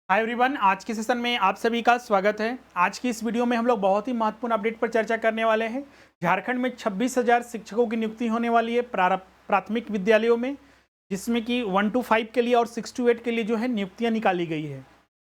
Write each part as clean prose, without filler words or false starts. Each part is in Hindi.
हाय एवरीवन, आज के सेशन में आप सभी का स्वागत है। आज की इस वीडियो में हम लोग बहुत ही महत्वपूर्ण अपडेट पर चर्चा करने वाले हैं। झारखंड में 26,000 शिक्षकों की नियुक्ति होने वाली है प्राथमिक विद्यालयों में, जिसमें कि 1 to 5 के लिए और 6 to 8 के लिए जो है नियुक्तियां निकाली गई है।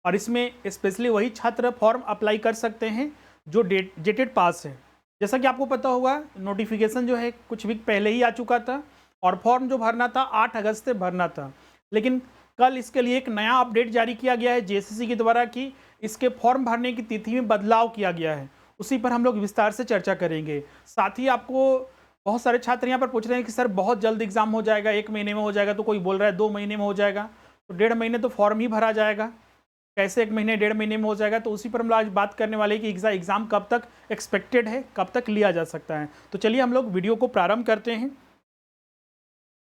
और इसमें स्पेशली वही छात्र फॉर्म अप्लाई कर सकते हैं जो जेटेड पास है। जैसा कि आपको पता होगा, नोटिफिकेशन जो है कुछ वीक पहले ही आ चुका था और फॉर्म जो भरना था 8 अगस्त से भरना था, लेकिन कल इसके लिए एक नया अपडेट जारी किया गया है जेएसएससी के द्वारा कि इसके फॉर्म भरने की तिथि में बदलाव किया गया है। उसी पर हम लोग विस्तार से चर्चा करेंगे। साथ ही आपको बहुत सारे छात्र यहाँ पर पूछ रहे हैं कि सर बहुत जल्द एग्जाम हो जाएगा, 1 महीने में हो जाएगा, तो कोई बोल रहा है 2 महीने में हो जाएगा, तो 1.5 महीने तो फॉर्म ही भरा जाएगा, कैसे 1 महीने 1.5 महीने में हो जाएगा। तो उसी पर हम लोग आज बात करने वाले हैं कि एग्जाम कब तक एक्सपेक्टेड है, कब तक लिया जा सकता है। तो चलिए हम लोग वीडियो को प्रारंभ करते हैं।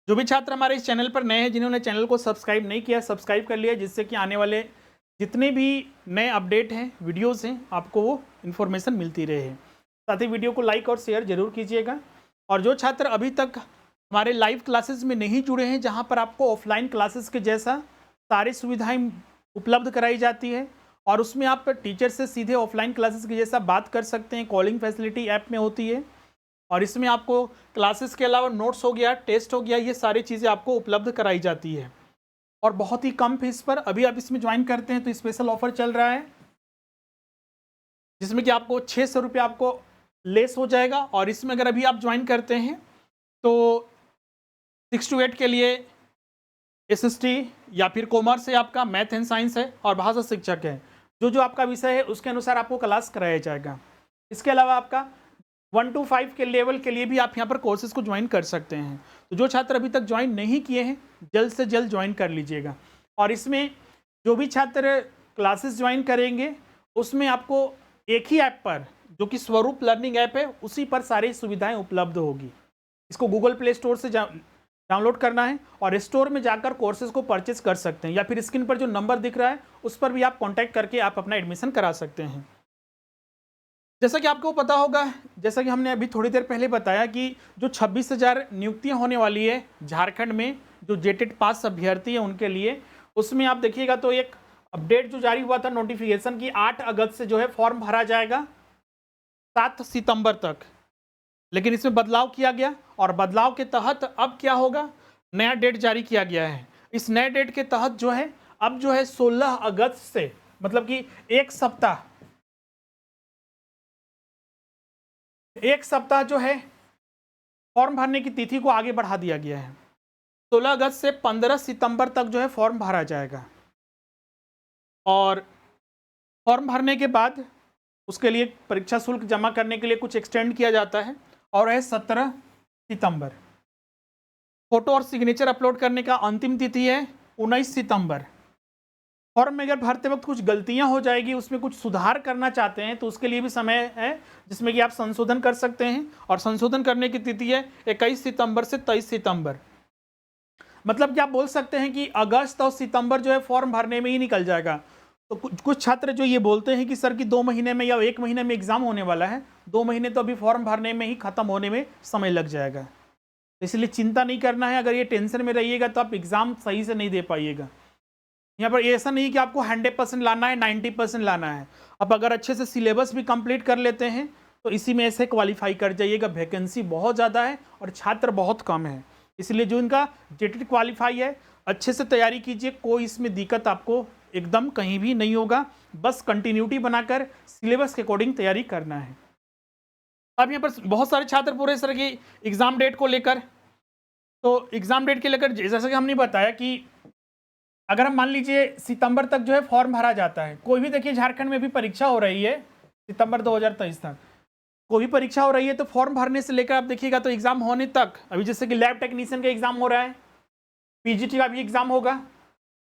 जो भी छात्र हमारे इस चैनल पर नए हैं, जिन्होंने चैनल को सब्सक्राइब नहीं किया, सब्सक्राइब कर लिया, जिससे कि आने वाले जितने भी नए अपडेट हैं, वीडियोस हैं, आपको वो इन्फॉर्मेशन मिलती रहे। साथ ही वीडियो को लाइक और शेयर जरूर कीजिएगा। और जो छात्र अभी तक हमारे लाइव क्लासेस में नहीं जुड़े हैं, जहाँ पर आपको ऑफलाइन क्लासेस के जैसा सारी सुविधाएँ उपलब्ध कराई जाती है और उसमें आप टीचर से सीधे ऑफलाइन क्लासेस के जैसा बात कर सकते हैं, कॉलिंग फैसिलिटी ऐप में होती है। और इसमें आपको क्लासेस के अलावा नोट्स हो गया, टेस्ट हो गया, ये सारी चीज़ें आपको उपलब्ध कराई जाती है और बहुत ही कम फीस पर। अभी आप इसमें ज्वाइन करते हैं तो स्पेशल ऑफर चल रहा है, जिसमें कि आपको 600 रुपये आपको लेस हो जाएगा। और इसमें अगर अभी आप ज्वाइन करते हैं तो 6 to 8 के लिए एसएसटी या फिर कॉमर्स है, आपका मैथ एंड साइंस है और भाषा शिक्षक है, जो जो आपका विषय है उसके अनुसार आपको क्लास कराया जाएगा। इसके अलावा आपका 1 to 5 के लेवल के लिए भी आप यहाँ पर कोर्सेज को ज्वाइन कर सकते हैं। तो जो छात्र अभी तक ज्वाइन नहीं किए हैं, जल्द से जल्द ज्वाइन कर लीजिएगा। और इसमें जो भी छात्र क्लासेस ज्वाइन करेंगे, उसमें आपको एक ही ऐप पर, जो कि स्वरूप लर्निंग ऐप है, उसी पर सारी सुविधाएं उपलब्ध होगी। इसको गूगल प्ले स्टोर से डाउनलोड करना है और स्टोर में जाकर कोर्सेज को परचेज कर सकते हैं, या फिर स्क्रीन पर जो नंबर दिख रहा है उस पर भी आप कॉन्टैक्ट करके आप अपना एडमिशन करा सकते हैं। जैसा कि आपको पता होगा, जैसा कि हमने अभी थोड़ी देर पहले बताया कि जो 26,000 नियुक्तियां होने वाली है झारखंड में, जो जेटेड पास अभ्यर्थी है उनके लिए, उसमें आप देखिएगा तो एक अपडेट जो जारी हुआ था नोटिफिकेशन की 8 अगस्त से जो है फॉर्म भरा जाएगा 7 सितंबर तक। लेकिन इसमें बदलाव किया गया और बदलाव के तहत अब क्या होगा, नया डेट जारी किया गया है। इस नए डेट के तहत जो है अब जो है 16 अगस्त से, मतलब कि एक सप्ताह जो है फॉर्म भरने की तिथि को आगे बढ़ा दिया गया है। 16 अगस्त से 15 सितंबर तक जो है फॉर्म भरा जाएगा और फॉर्म भरने के बाद उसके लिए परीक्षा शुल्क जमा करने के लिए कुछ एक्सटेंड किया जाता है और है 17 सितंबर। फोटो और सिग्नेचर अपलोड करने का अंतिम तिथि है 19 सितंबर। फॉर्म में अगर भरते वक्त कुछ गलतियां हो जाएगी, उसमें कुछ सुधार करना चाहते हैं, तो उसके लिए भी समय है जिसमें कि आप संशोधन कर सकते हैं। और संशोधन करने की तिथि है 21 सितंबर से 23 सितंबर। मतलब कि आप बोल सकते हैं कि अगस्त और सितंबर जो है फॉर्म भरने में ही निकल जाएगा। तो कुछ छात्र जो ये बोलते हैं कि सर कि 2 महीने में या 1 महीने में एग्जाम होने वाला है, 2 महीने तो अभी फॉर्म भरने में ही खत्म होने में समय लग जाएगा। इसलिए चिंता नहीं करना है। अगर ये टेंशन में रहिएगा तो आप एग्जाम सही से नहीं दे पाइएगा। यहाँ पर ऐसा नहीं कि आपको 100% लाना है, 90% लाना है। अब अगर अच्छे से सिलेबस भी कंप्लीट कर लेते हैं तो इसी में ऐसे क्वालिफाई कर जाइएगा। वैकेंसी बहुत ज़्यादा है और छात्र बहुत कम है, इसलिए जो इनका जेटेड क्वालिफाई है अच्छे से तैयारी कीजिए। कोई इसमें दिक्कत आपको एकदम कहीं भी नहीं होगा, बस कंटिन्यूटी बनाकर सिलेबस के अकॉर्डिंग तैयारी करना है। अब यहाँ पर बहुत सारे छात्र पूरे इस तरह की एग्जाम डेट को लेकर, तो एग्जाम डेट के लेकर जैसा कि हमने बताया कि अगर हम मान लीजिए सितंबर तक जो है फॉर्म भरा जाता है, कोई भी देखिए झारखंड में भी परीक्षा हो रही है सितंबर 2023 तक, कोई भी परीक्षा हो रही है, तो फॉर्म भरने से लेकर आप देखिएगा तो एग्जाम होने तक, अभी जैसे कि लैब टेक्नीशियन का एग्जाम हो रहा है, पीजीटी का भी एग्जाम होगा,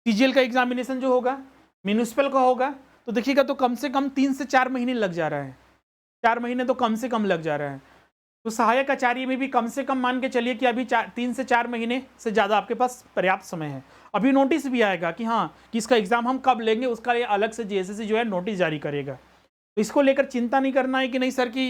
सीजीएल का एग्जामिनेशन जो होगा, म्यूनिसिपल का होगा, तो देखिएगा तो कम से कम 3 से 4 महीने लग जा रहा है। 4 महीने तो कम से कम लग जा रहा है। तो सहायक आचार्य में भी कम से कम मान के चलिए कि अभी 3 से 4 महीने से ज़्यादा आपके पास पर्याप्त समय है। अभी नोटिस भी आएगा कि हाँ कि इसका एग्ज़ाम हम कब लेंगे, उसका लिए अलग से जेएसएससी जो है नोटिस जारी करेगा। तो इसको लेकर चिंता नहीं करना है कि नहीं सर कि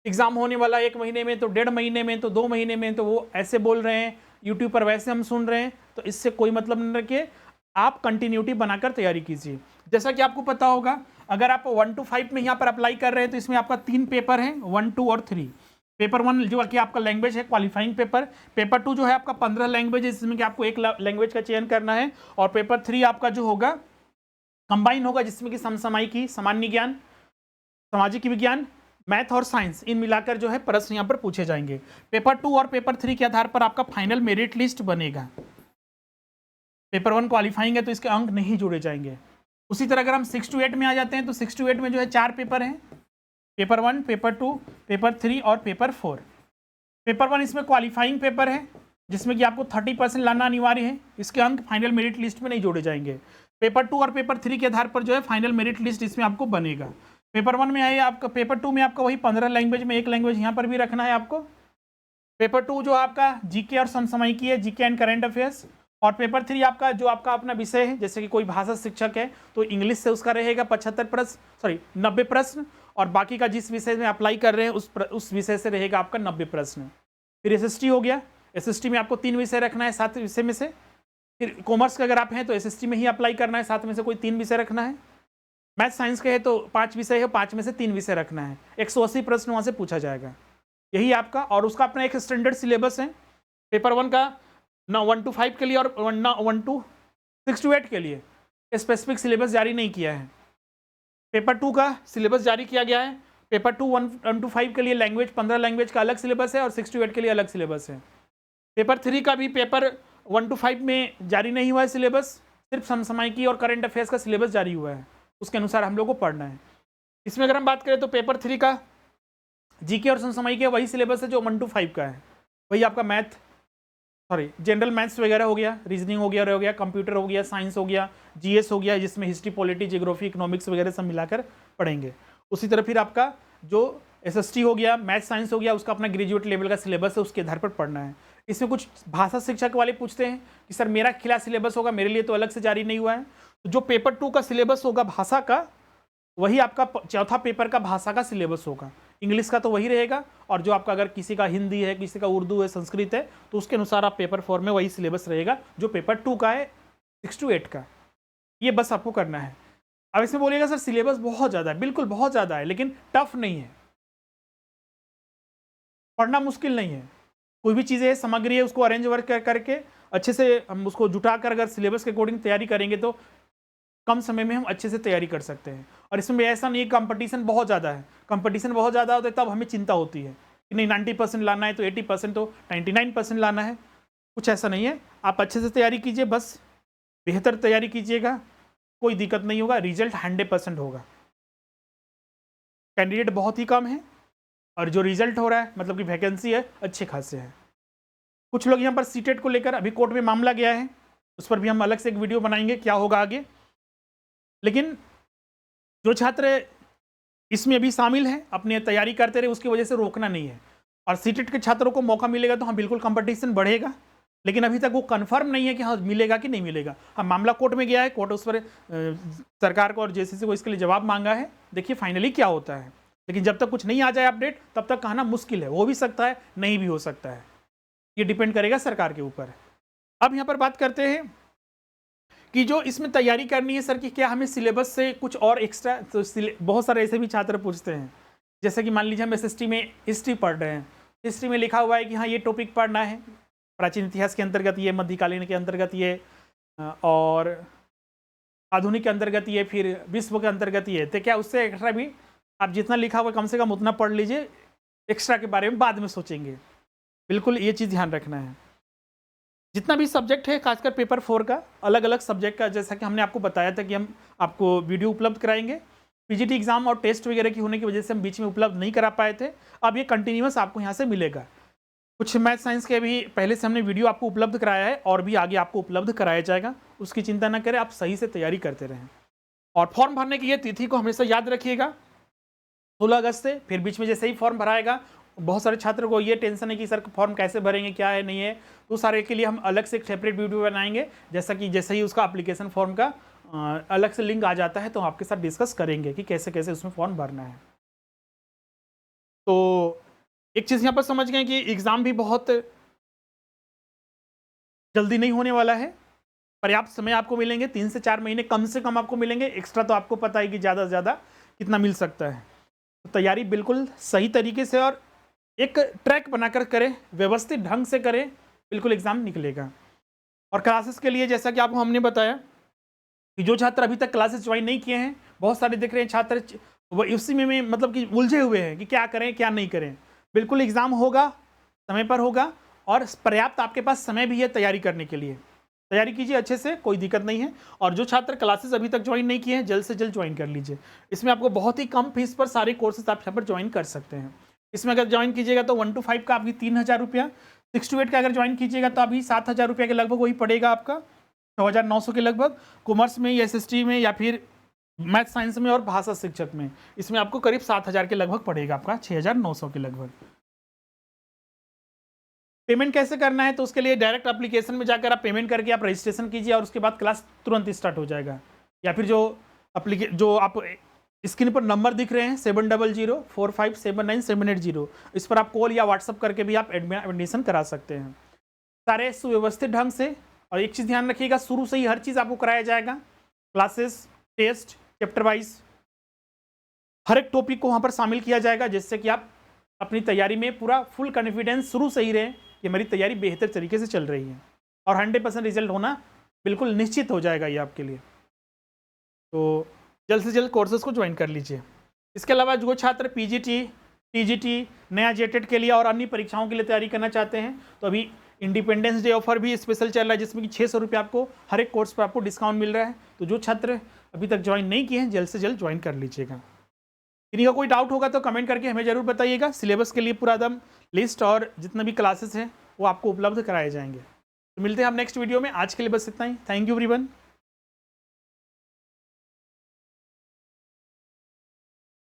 एग्ज़ाम होने वाला 1 महीने में, तो 1.5 महीने में, तो 2 महीने में, तो वो ऐसे बोल रहे हैं यूट्यूब पर, वैसे हम सुन रहे हैं, तो इससे कोई मतलब नहीं रखिए। आप कंटिन्यूटी बनाकर तैयारी कीजिए। जैसा कि आपको पता होगा, अगर आप 1 to 5 में यहाँ पर अप्लाई कर रहे हैं तो इसमें आपका 3 पेपर हैं, 1, 2 और 3। पेपर 1 जो कि आपका लैंग्वेज है, क्वालिफाइंग पेपर। पेपर 2 जो है आपका 15 लैंग्वेज है, जिसमें कि आपको एक लैंग्वेज का चयन करना है। और पेपर 3 आपका जो होगा कंबाइन होगा, जिसमें कि समसामयिकी, सामान्य ज्ञान, सामाजिक विज्ञान, मैथ और साइंस, इन मिलाकर जो है प्रश्न यहाँ पर पूछे जाएंगे। पेपर 2 और पेपर 3 के आधार पर आपका फाइनल मेरिट लिस्ट बनेगा। पेपर 1 क्वालिफाइंग है तो इसके अंक नहीं जोड़े जाएंगे। उसी तरह अगर हम 6 to 8 में आ जाते हैं तो 6 to 8 में जो है 4 पेपर हैं, पेपर 1, पेपर 2, पेपर 3 और पेपर 4। पेपर 1 इसमें क्वालिफाइंग पेपर है, जिसमें कि आपको 30% लाना अनिवार्य है। इसके अंक फाइनल मेरिट लिस्ट में नहीं जोड़े जाएंगे। पेपर 2 और पेपर 3 के आधार पर जो है फाइनल मेरिट लिस्ट इसमें आपको बनेगा। पेपर 1 में है आपका, पेपर 2 में आपका वही 15 लैंग्वेज में एक लैंग्वेज यहाँ पर भी रखना है आपको। पेपर 2 जो आपका जीके और समसामयिकी है, जीके एंड करंट अफेयर्स। और पेपर 3 आपका जो आपका अपना विषय है, जैसे कि कोई भाषा शिक्षक है तो इंग्लिश से उसका रहेगा 75 प्रश्न, सॉरी 90 प्रश्न। और बाकी का जिस विषय में अप्लाई कर रहे हैं उस विषय से रहेगा आपका 90 प्रश्न। फिर एसएसटी हो गया, एसएसटी में आपको 3 विषय रखना है 7 विषय में से। फिर कॉमर्स का अगर आप हैं तो एसएसटी में ही अप्लाई करना है, 7 में से कोई 3 विषय रखना है। मैथ साइंस के है तो 5 विषय है, 5 में से 3 विषय रखना है। 180 प्रश्न वहाँ से पूछा जाएगा, यही आपका। और उसका अपना एक स्टैंडर्ड सिलेबस है। पेपर 1 का 1 to 5 के लिए और 1 to 6 to 8 के लिए स्पेसिफिक सिलेबस जारी नहीं किया है। पेपर 2 का सिलेबस जारी किया गया है। पेपर 2 1 to 5 के लिए लैंग्वेज 15 लैंग्वेज का अलग सिलेबस है और 6 to 8 के लिए अलग सिलेबस है। पेपर 3 का भी पेपर 1 to 5 में जारी नहीं हुआ है सिलेबस, सिर्फ समसामयिकी और करंट अफेयर्स का सिलेबस जारी हुआ है, उसके अनुसार हम लोग को पढ़ना है। इसमें अगर हम बात करें तो पेपर 3 का जीके और समसामयिकी वही सिलेबस है जो 1 to 5 का है। वही आपका मैथ, सॉरी जनरल मैथ्स वगैरह हो गया, रीजनिंग हो गया, कंप्यूटर हो गया, साइंस हो गया, जीएस हो गया, जिसमें हिस्ट्री, पॉलिटी, जियोग्राफी, इकोनॉमिक्स वगैरह सब मिलाकर पढ़ेंगे। उसी तरह फिर आपका जो एसएसटी हो गया, मैथ साइंस हो गया, उसका अपना ग्रेजुएट लेवल का सिलेबस है, उसके आधार पर पढ़ना है। इसमें कुछ भाषा शिक्षक वाले पूछते हैं कि सर मेरा खिला सिलेबस होगा, मेरे लिए तो अलग से जारी नहीं हुआ है। तो जो पेपर 2 का सिलेबस होगा भाषा का, वही आपका चौथा पेपर का भाषा का सिलेबस होगा। इंग्लिश का तो वही रहेगा, और जो आपका अगर किसी का हिंदी है, किसी का उर्दू है, संस्कृत है, तो उसके अनुसार आप पेपर 4 में वही सिलेबस रहेगा जो पेपर 2 का है 6 to 8 का। ये बस आपको करना है। अब इसमें बोलिएगा सर सिलेबस बहुत ज़्यादा है, बिल्कुल बहुत ज़्यादा है, लेकिन टफ नहीं है, पढ़ना मुश्किल नहीं है। कोई भी चीज़ें सामग्री है उसको अरेंज वर्क करके अच्छे से हम उसको जुटाकर अगर सिलेबस के अकॉर्डिंग तैयारी करेंगे तो कम समय में हम अच्छे से तैयारी कर सकते हैं। और इसमें ऐसा नहीं है, कंपटीशन बहुत ज़्यादा है। कंपटीशन बहुत ज़्यादा होता है तब हमें चिंता होती है कि नहीं 90% लाना है तो 80% तो 99% लाना है। कुछ ऐसा नहीं है, आप अच्छे से तैयारी कीजिए, बस बेहतर तैयारी कीजिएगा, कोई दिक्कत नहीं होगा, रिजल्ट 100% होगा। कैंडिडेट बहुत ही कम है और जो रिजल्ट हो रहा है मतलब कि वैकेंसी है अच्छे खासे है। कुछ लोग यहाँ पर सीटेट को लेकर अभी कोर्ट में मामला गया है, उस पर भी हम अलग से एक वीडियो बनाएंगे क्या होगा आगे। लेकिन जो छात्र इसमें अभी शामिल हैं अपनी तैयारी करते रहे, उसकी वजह से रोकना नहीं है। और सीटेट के छात्रों को मौका मिलेगा तो हाँ बिल्कुल कंपटीशन बढ़ेगा, लेकिन अभी तक वो कंफर्म नहीं है कि हाँ मिलेगा कि नहीं मिलेगा। हाँ मामला कोर्ट में गया है, कोर्ट उस पर सरकार को और जेसीसी को इसके लिए जवाब मांगा है, देखिए फाइनली क्या होता है। लेकिन जब तक कुछ नहीं आ जाए अपडेट तब तक कहना मुश्किल है, हो भी सकता है नहीं भी हो सकता है, ये डिपेंड करेगा सरकार के ऊपर। अब यहाँ पर बात करते हैं कि जो इसमें तैयारी करनी है सर कि क्या हमें सिलेबस से कुछ और एक्स्ट्रा, तो बहुत सारे ऐसे भी छात्र पूछते हैं। जैसे कि मान लीजिए हम एसएसटी में हिस्ट्री पढ़ रहे हैं, हिस्ट्री में लिखा हुआ है कि हाँ ये टॉपिक पढ़ना है, प्राचीन इतिहास के अंतर्गत ये, मध्यकालीन के अंतर्गत ये, और आधुनिक के अंतर्गत ये, फिर विश्व के अंतर्गत ये। तो क्या उससे एक्स्ट्रा भी आप जितना लिखा हुआ कम से कम उतना पढ़ लीजिए, एक्स्ट्रा के बारे में बाद में सोचेंगे। बिल्कुल ये चीज़ ध्यान रखना है। जितना भी सब्जेक्ट है खासकर पेपर 4 का, अलग अलग सब्जेक्ट का, जैसा कि हमने आपको बताया था कि हम आपको वीडियो उपलब्ध कराएंगे। पीजीटी एग्जाम और टेस्ट वगैरह की होने की वजह से हम बीच में उपलब्ध नहीं करा पाए थे, अब ये कंटिन्यूस आपको यहाँ से मिलेगा। कुछ मैथ साइंस के भी पहले से हमने वीडियो आपको उपलब्ध कराया है और भी आगे आपको उपलब्ध कराया जाएगा, उसकी चिंता ना करें, आप सही से तैयारी करते रहें। और फॉर्म भरने की ये तिथि को हमेशा याद रखिएगा, 16 अगस्त से। फिर बीच में जैसे ही फॉर्म भराएगा, बहुत सारे छात्रों को ये टेंशन है कि सर फॉर्म कैसे भरेंगे, क्या है नहीं है, तो सारे के लिए हम अलग से एक सेपरेट वीडियो बनाएंगे। जैसा कि जैसे ही उसका एप्लीकेशन फॉर्म का अलग से लिंक आ जाता है तो आपके साथ डिस्कस करेंगे कि कैसे कैसे उसमें फॉर्म भरना है। तो एक चीज़ यहाँ पर समझ गए कि एग्ज़ाम भी बहुत जल्दी नहीं होने वाला है, पर्याप्त समय आपको मिलेंगे, 3 से 4 महीने कम से कम आपको मिलेंगे। एक्स्ट्रा तो आपको पता है कि ज़्यादा से ज़्यादा कितना मिल सकता है। तो तैयारी बिल्कुल सही तरीके से और एक ट्रैक बनाकर करें, व्यवस्थित ढंग से करें, बिल्कुल एग्ज़ाम निकलेगा। और क्लासेस के लिए जैसा कि आपको हमने बताया कि जो छात्र अभी तक क्लासेस ज्वाइन नहीं किए हैं, बहुत सारे दिख रहे हैं छात्र वो उसी में मतलब कि उलझे हुए हैं कि क्या करें क्या नहीं करें। बिल्कुल एग्ज़ाम होगा, समय पर होगा और पर्याप्त आपके पास समय भी है तैयारी करने के लिए। तैयारी कीजिए अच्छे से, कोई दिक्कत नहीं है। और जो छात्र क्लासेस अभी तक ज्वाइन नहीं किए हैं, जल्द से जल्द ज्वाइन कर लीजिए। इसमें आपको बहुत ही कम फीस पर सारे कोर्सेज आप यहाँ पर ज्वाइन कर सकते हैं। इसमें अगर ज्वाइन कीजिएगा तो 1 to 5 का आपकी 3,000 रुपया, 6 to 8 का अगर ज्वाइन कीजिएगा तो अभी 7,000 रुपये के लगभग वही पड़ेगा आपका, 9,900 के लगभग। कॉमर्स में या SST में या फिर मैथ साइंस में और भाषा शिक्षक में, इसमें आपको करीब 7,000 के लगभग पड़ेगा, आपका 6,900 के लगभग। पेमेंट कैसे करना है तो उसके लिए डायरेक्ट एप्लीकेशन में जाकर आप पेमेंट करके आप रजिस्ट्रेशन कीजिए और उसके बाद क्लास तुरंत स्टार्ट हो जाएगा। या फिर जो आप स्क्रीन पर नंबर दिख रहे हैं 7004579780, इस पर आप कॉल या व्हाट्सअप करके भी आप एडमिशन करा सकते हैं, सारे सुव्यवस्थित ढंग से। और एक चीज़ ध्यान रखिएगा, शुरू से ही हर चीज़ आपको कराया जाएगा, क्लासेस, टेस्ट, चैप्टर वाइज हर एक टॉपिक को वहाँ पर शामिल किया जाएगा, जिससे कि आप अपनी तैयारी में पूरा फुल कॉन्फिडेंस शुरू से ही रहे कि मेरी तैयारी बेहतर तरीके से चल रही है और 100% रिजल्ट होना बिल्कुल निश्चित हो जाएगा ये आपके लिए। तो जल्द से जल्द कोर्सेज को ज्वाइन कर लीजिए। इसके अलावा जो छात्र PGT, TGT, नया JET के लिए और अन्य परीक्षाओं के लिए तैयारी करना चाहते हैं तो अभी इंडिपेंडेंस डे ऑफर भी स्पेशल चल रहा है, जिसमें कि 600 रुपये आपको हर एक कोर्स पर आपको डिस्काउंट मिल रहा है। तो जो छात्र अभी तक ज्वाइन नहीं किए हैं जल्द से जल्द ज्वाइन कर लीजिएगा। इन्हीं का कोई डाउट होगा तो कमेंट करके हमें ज़रूर बताइएगा। सिलेबस के लिए पूरा एकदम लिस्ट और जितने भी क्लासेस हैं वो आपको उपलब्ध कराए जाएंगे। तो मिलते हैं हम नेक्स्ट वीडियो में। आज के लिए बस इतना ही। Thank you everyone.